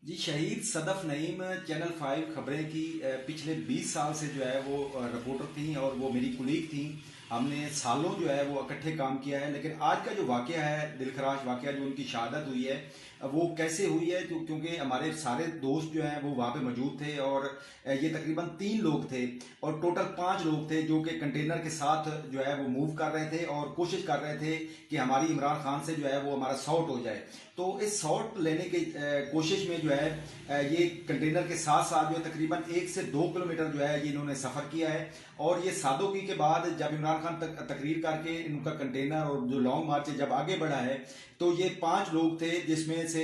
जी, शहीद सदफ नईम चैनल 5 खबरें की पिछले 20 साल से जो है वो रिपोर्टर थी और वो मेरी कुलीग थी। हमने सालों जो है वो इकट्ठे काम किया है। लेकिन आज का जो वाकया है, दिलखराश वाकया जो उनकी शहादत हुई है, वो कैसे हुई है तो क्योंकि हमारे सारे दोस्त जो हैं वो वहाँ पे मौजूद थे और ये तकरीबन 3 लोग थे और टोटल 5 लोग थे जो कि कंटेनर के साथ जो है वो मूव कर रहे थे और कोशिश कर रहे थे कि हमारी इमरान खान से जो है वो हमारा शॉट हो जाए। तो इस शॉट लेने की कोशिश में जो है ये कंटेनर के साथ साथ जो है तकरीबन 1 से 2 किलोमीटर जो है ये इन्होंने सफ़र किया है। और ये सादोगी के बाद जब इमरान खान तकरीर करके इनका कंटेनर और जो लॉन्ग मार्च जब आगे बढ़ा है तो ये 5 लोग थे, जिसमें से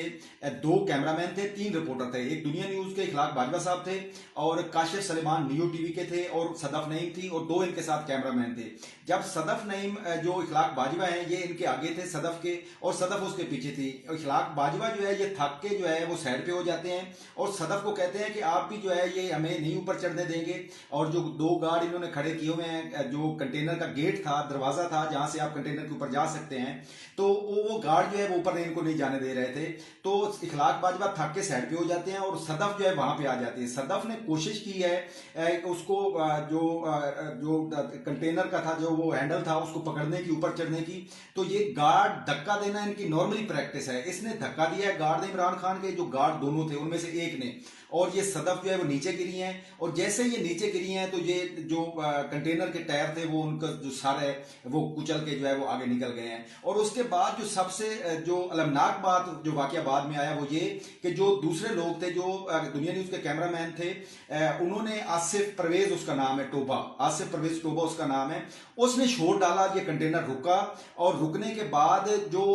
2 कैमरामैन थे, 3 रिपोर्टर थे। एक दुनिया न्यूज़ के इखलाक बाजवा साहब थे और काशिफ सलेमान नियो टीवी के थे और सदफ नईम थी और 2 इनके साथ कैमरामैन थे। जब सदफ नईम जो इखलाक बाजवा हैं ये इनके आगे थे सदफ के और सदफ उसके पीछे थी। इखलाक बाजवा जो है ये थक के जो है वो साइड पे हो जाते हैं और सदफ को कहते हैं कि आप भी जो है ये हमें नहीं ऊपर चढ़ने देंगे। और जो 2 गार्ड इन्होंने खड़े किए हुए हैं, जो कंटेनर का गेट था, दरवाजा था जहां से आप कंटेनर के ऊपर जा सकते हैं, तो वो गार्ड जो है वो ऊपर इनको नहीं जाने दे रहे थे। तो इखलाक बाजवा थक के साइड पे हो जाते हैं और सदफ जो है वहां पे आ जाती है। सदफ ने कोशिश की है उसको जो जो कंटेनर का था, जो वो हैंडल था, उसको पकड़ने की, ऊपर चढ़ने की। तो ये गार्ड धक्का देना इनकी नॉर्मली प्रैक्टिस है। इसने धक्का दिया है गार्ड ने, इमरान खान के जो गार्ड दोनों थे उनमें से एक ने, और ये सदफ जो है वो नीचे गिरी हैं। और जैसे ये नीचे गिरी हैं तो ये जो कंटेनर के टायर थे वो उनका जो सर है वो कुचल के जो है वो आगे निकल गए हैं। और उसके बाद जो सबसे जो अलमनाक बात जो वाकया बाद में आया वो ये कि जो दूसरे लोग थे, जो दुनिया न्यूज के कैमरामैन थे, उन्होंने आसिफ परवेज उसका नाम है, टोबा, आसिफ परवेज टोबा उसका नाम है, उसने शोर डाला। ये कंटेनर रुका और रुकने के बाद जो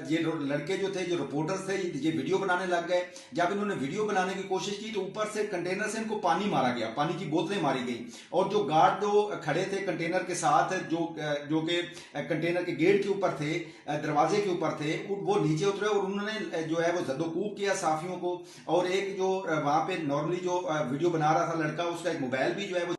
ये लड़के जो थे, जो रिपोर्टर्स थे, ये वीडियो बनाने लग गए। जब इन्होंने वीडियो बनाने की कोशिश की तो ऊपर से कंटेनर से इनको पानी मारा गया, पानी की बोतलें मारी गई। और जो गार्ड जो खड़े थे कंटेनर के साथ, जो कि कंटेनर के गेट के ऊपर थे, दरवाजे के ऊपर थे, वो नीचे उतरे और उन्होंने जो है वो जद्दोकूब किया साफियों को। और एक जो वहां पे नॉर्मली जो वीडियो बना रहा था लड़का, उसका एक मोबाइल भी जो है वो